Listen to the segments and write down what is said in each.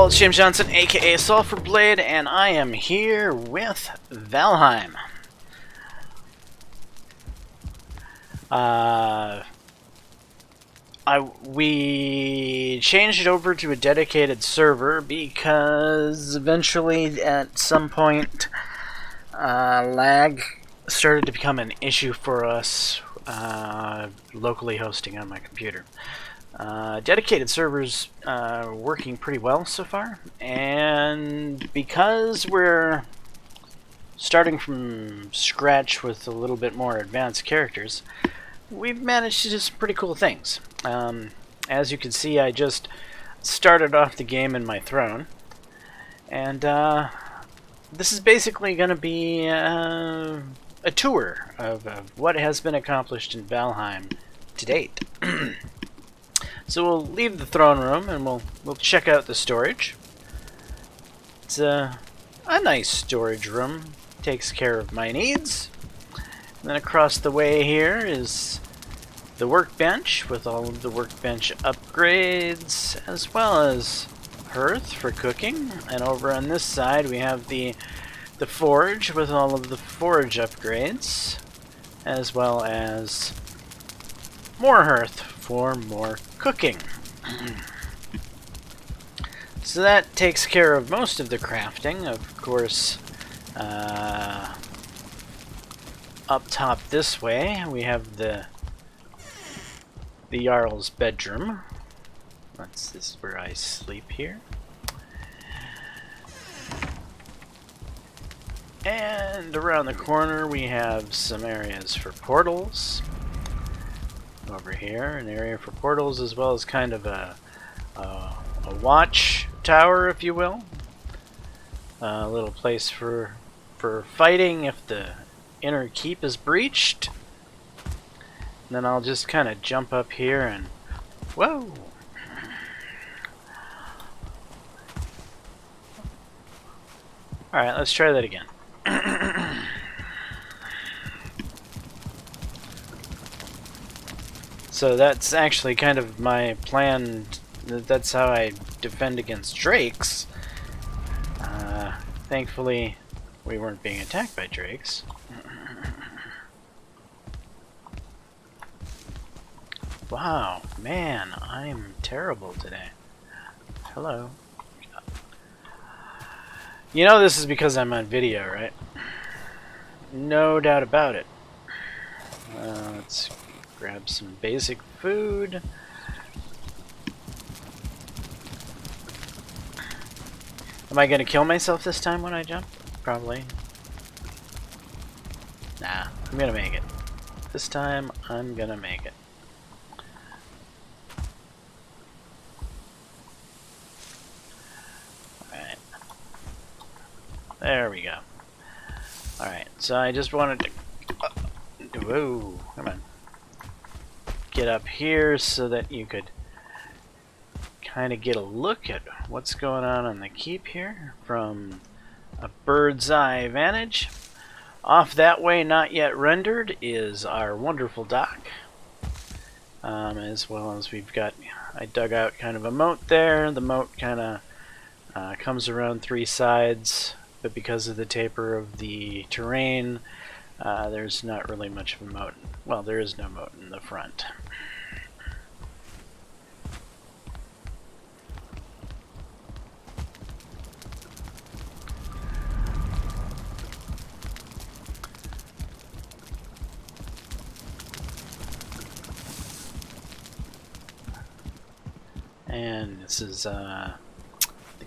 it's James Johnson, aka Sulfurblade, and I am here with Valheim. We changed it over to a dedicated server because eventually, at some point, lag started to become an issue for us locally hosting on my computer. Dedicated servers working pretty well so far, and because we're starting from scratch with a little bit more advanced characters, we've managed to do some pretty cool things. As you can see, I just started off the game in my throne, and this is basically going to be a tour of what has been accomplished in Valheim to date. So we'll leave the throne room and we'll check out the storage. It's a nice storage room. Takes care of my needs. And then across the way here is the workbench with all of the workbench upgrades, as well as hearth for cooking. And over on this side we have the forge with all of the forge upgrades, as well as more hearth for more cooking. So that takes care of most of the crafting. Of course, up top this way we have the Jarl's bedroom. This is where I sleep here. And around the corner we have some areas for portals. Over here, an area for portals, as well as kind of a watch tower, if you will. A little place for fighting if the inner keep is breached. And then I'll just kind of jump up here and whoa! All right, let's try that again. So that's actually kind of my plan. That's how I defend against drakes. Thankfully, we weren't being attacked by drakes. Wow, man, I'm terrible today. Hello. You know this is because I'm on video, right? No doubt about it. Let's grab some basic food. Am I gonna kill myself this time when I jump? Probably. Nah, I'm gonna make it. This time, I'm gonna make it. Alright. There we go. Alright, so I just wanted to... whoa, come on. Get up here so that you could kind of get a look at what's going on the keep here from a bird's eye vantage. Off that way, not yet rendered, is our wonderful dock, as well as we've got, I dug out kind of a moat there. The moat kind of comes around three sides, but because of the taper of the terrain, there's not really much of a moat. Well, there is no moat in the front. And this is the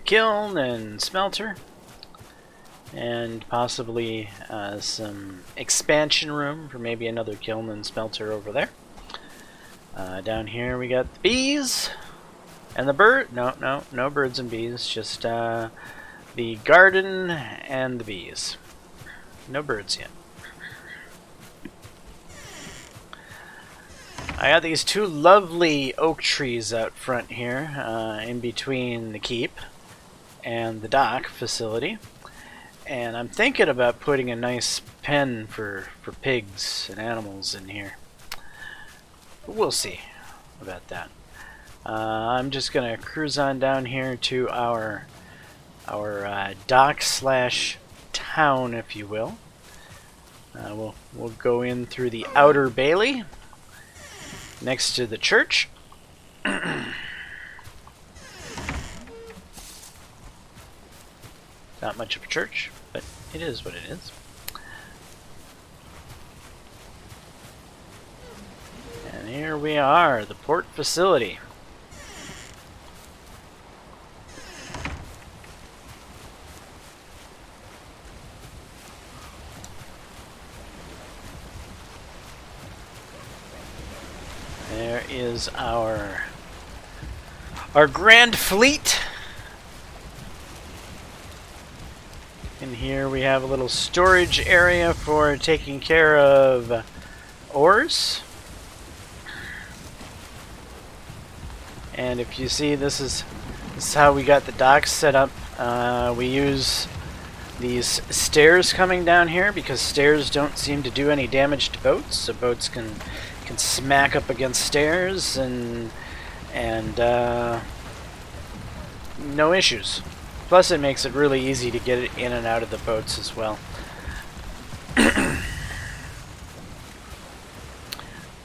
kiln and smelter, and possibly some expansion room for maybe another kiln and smelter over there. Down here we got the bees and the bird. No birds and bees, just the garden and the bees. No birds yet. I got these two lovely oak trees out front here, in between the keep and the dock facility. And I'm thinking about putting a nice pen for pigs and animals in here. But we'll see about that. I'm just gonna cruise on down here to our dock slash town, if you will. We'll go in through the outer bailey next to the church. Not much of a church, but it is what it is. And here we are, the port facility. There is our grand fleet. In here we have a little storage area for taking care of ores. And if you see, this is how we got the docks set up. We use these stairs coming down here because stairs don't seem to do any damage to boats. So boats can smack up against stairs and no issues. Plus it makes it really easy to get it in and out of the boats as well.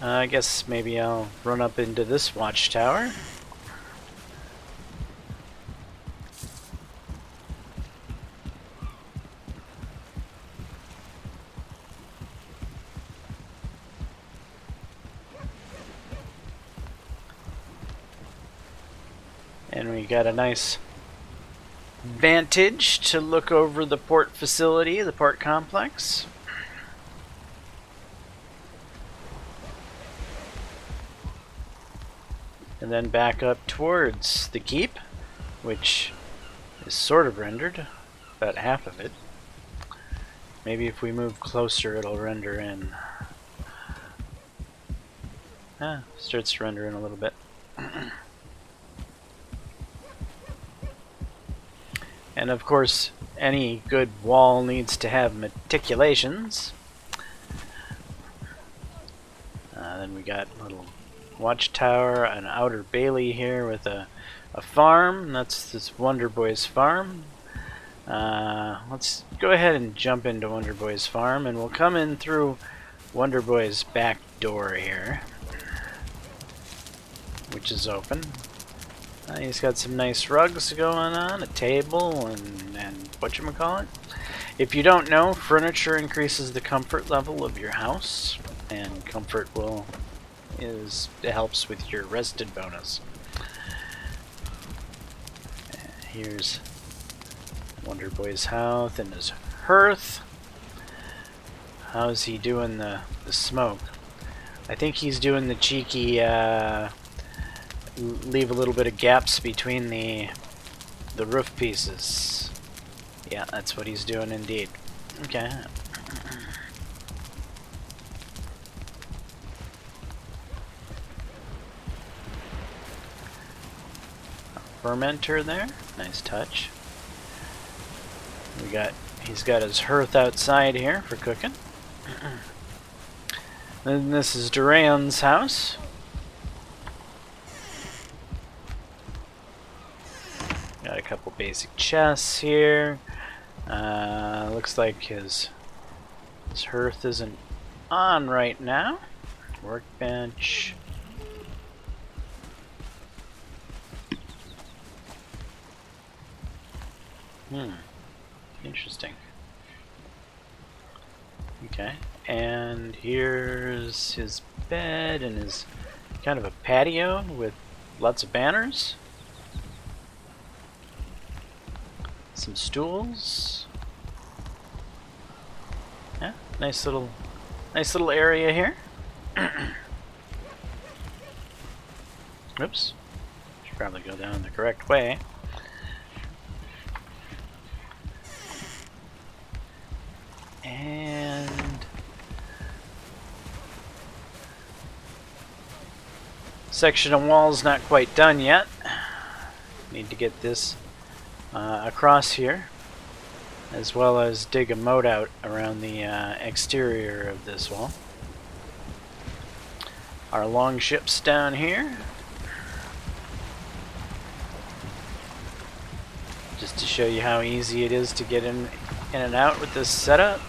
I guess maybe I'll run up into this watchtower. And we got a nice vantage to look over the port facility, the port complex. And then back up towards the keep, which is sort of rendered, about half of it. Maybe if we move closer it'll render in. Starts to render in a little bit. And of course, any good wall needs to have meticulations. Then we got a little watchtower, an outer bailey here with a farm. That's this Wonder Boy's farm. Let's go ahead and jump into Wonder Boy's farm, and we'll come in through Wonder Boy's back door here, which is open. He's got some nice rugs going on, a table, and whatchamacallit. If you don't know, furniture increases the comfort level of your house, and comfort it helps with your rested bonus. Here's Wonder Boy's house and his hearth. How's he doing the smoke? I think he's doing the cheeky leave a little bit of gaps between the roof pieces. Yeah, that's what he's doing indeed. Okay. A fermenter there. Nice touch. He's got his hearth outside here for cooking. Then this is Duran's house. Got a couple basic chests here. Looks like his hearth isn't on right now. Workbench. Interesting. Okay, and here's his bed and his kind of a patio with lots of banners. Some stools. Yeah, nice little area here. Oops. Should probably go down the correct way. And section of wall's not quite done yet. Need to get this across here, as well as dig a moat out around the exterior of this wall. Our long ship's down here. just to show you how easy it is to get in and out with this setup.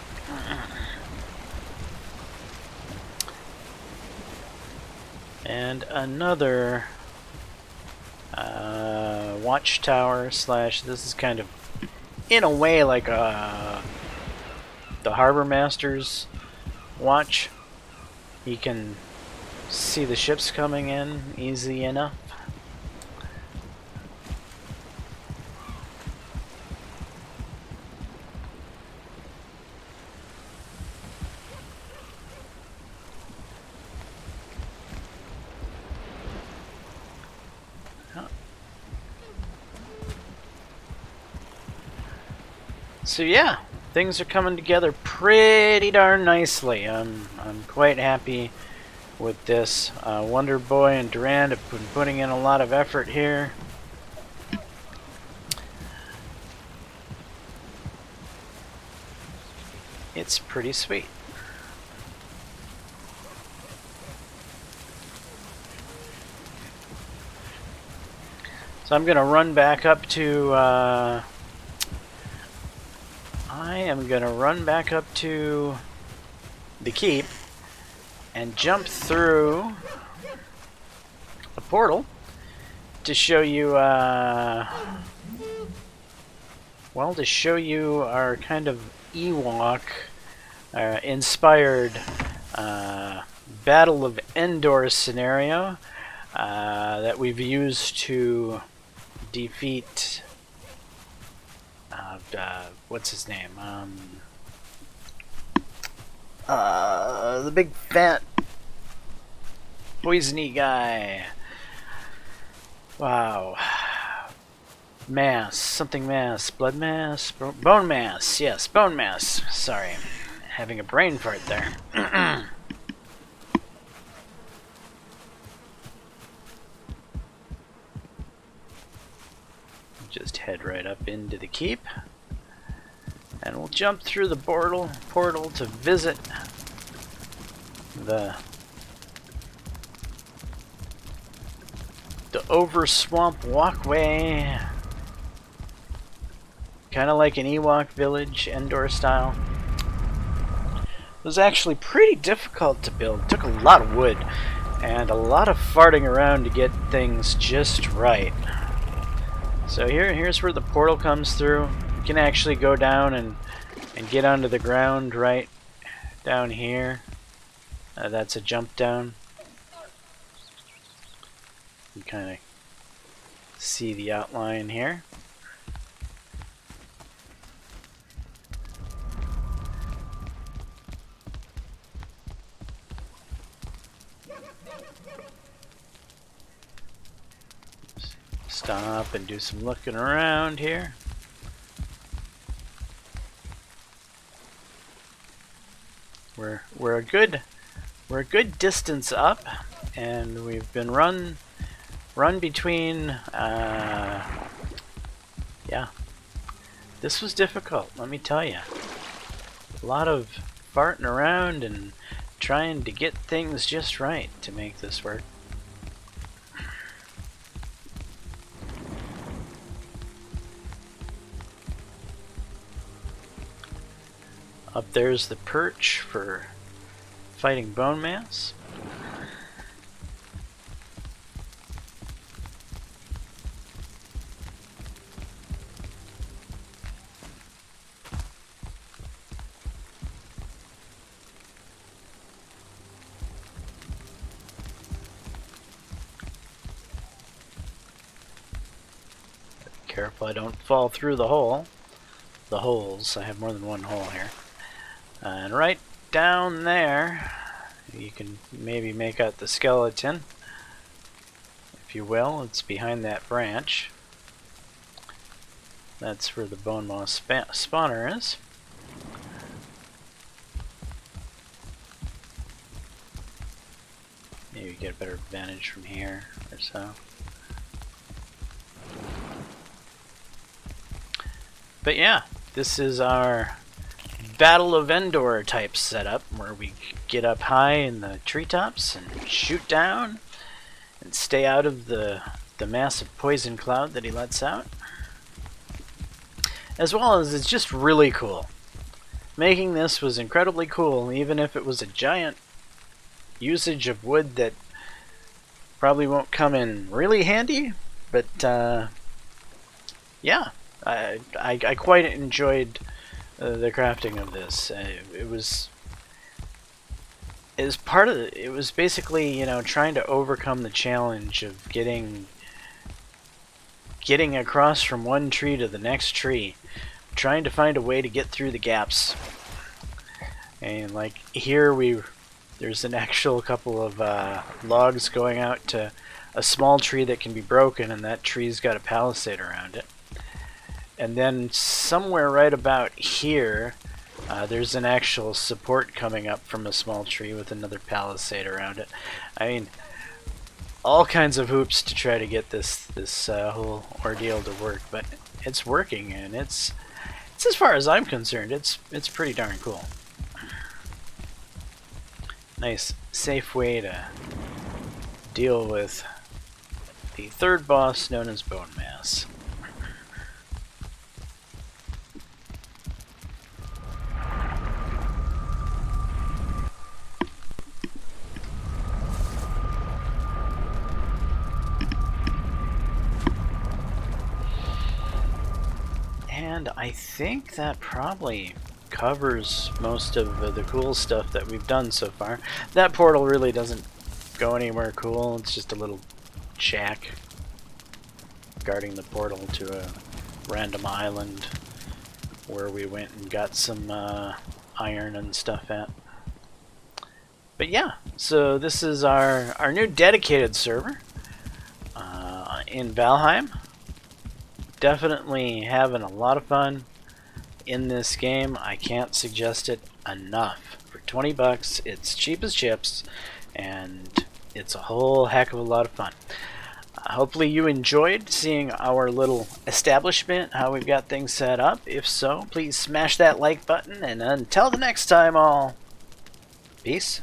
And another watchtower slash, this is kind of in a way like the harbor master's watch. You can see the ships coming in easy enough. So yeah, things are coming together pretty darn nicely. I'm quite happy with this. Wonder Boy and Durand have been putting in a lot of effort here. It's pretty sweet. So I'm gonna run back up to the keep and jump through a portal to show you well, to show you our kind of Ewok inspired Battle of Endor scenario that we've used to defeat what's his name? The big fat poisony guy. Wow. Mass, something mass, blood mass, bone mass. Yes, bone mass. Sorry, having a brain fart there. Just head right up into the keep, and we'll jump through the portal to visit the over-swamp walkway, kind of like an Ewok village, Endor style. It was actually pretty difficult to build. It took a lot of wood and a lot of farting around to get things just right. So here's where the portal comes through. You can actually go down and get onto the ground right down here. That's a jump down. You kind of see the outline here. Stop and do some looking around here. We're a good distance up, and we've been run between. Yeah, this was difficult. Let me tell you, a lot of farting around and trying to get things just right to make this work. Up there's the perch for fighting bone mass. Careful I don't fall through the hole. The holes. I have more than one hole here. And right down there, you can maybe make out the skeleton, if you will. It's behind that branch. That's where the bone moss spawner is. Maybe get a better vantage from here or so. But yeah, this is our Battle of Endor type setup, where we get up high in the treetops and shoot down and stay out of the massive poison cloud that he lets out. as well as it's just really cool. Making this was incredibly cool, even if it was a giant usage of wood that probably won't come in really handy, but yeah, I quite enjoyed the crafting of this. It was part of it was basically, you know, trying to overcome the challenge of getting across from one tree to the next tree, trying to find a way to get through the gaps. And like here there's an actual couple of logs going out to a small tree that can be broken, and that tree's got a palisade around it. And then somewhere right about here, there's an actual support coming up from a small tree with another palisade around it. I mean, all kinds of hoops to try to get this whole ordeal to work, but it's working, and it's as far as I'm concerned, it's pretty darn cool. Nice, safe way to deal with the third boss, known as Bone Mass. And I think that probably covers most of the cool stuff that we've done so far. That portal really doesn't go anywhere cool. It's just a little shack guarding the portal to a random island where we went and got some iron and stuff at. But yeah, so this is our new dedicated server in Valheim. Definitely having a lot of fun in this game. I can't suggest it enough. For 20 bucks, it's cheap as chips, and it's a whole heck of a lot of fun. Hopefully you enjoyed seeing our little establishment, how we've got things set up. If so, please smash that like button, and until the next time, all, peace.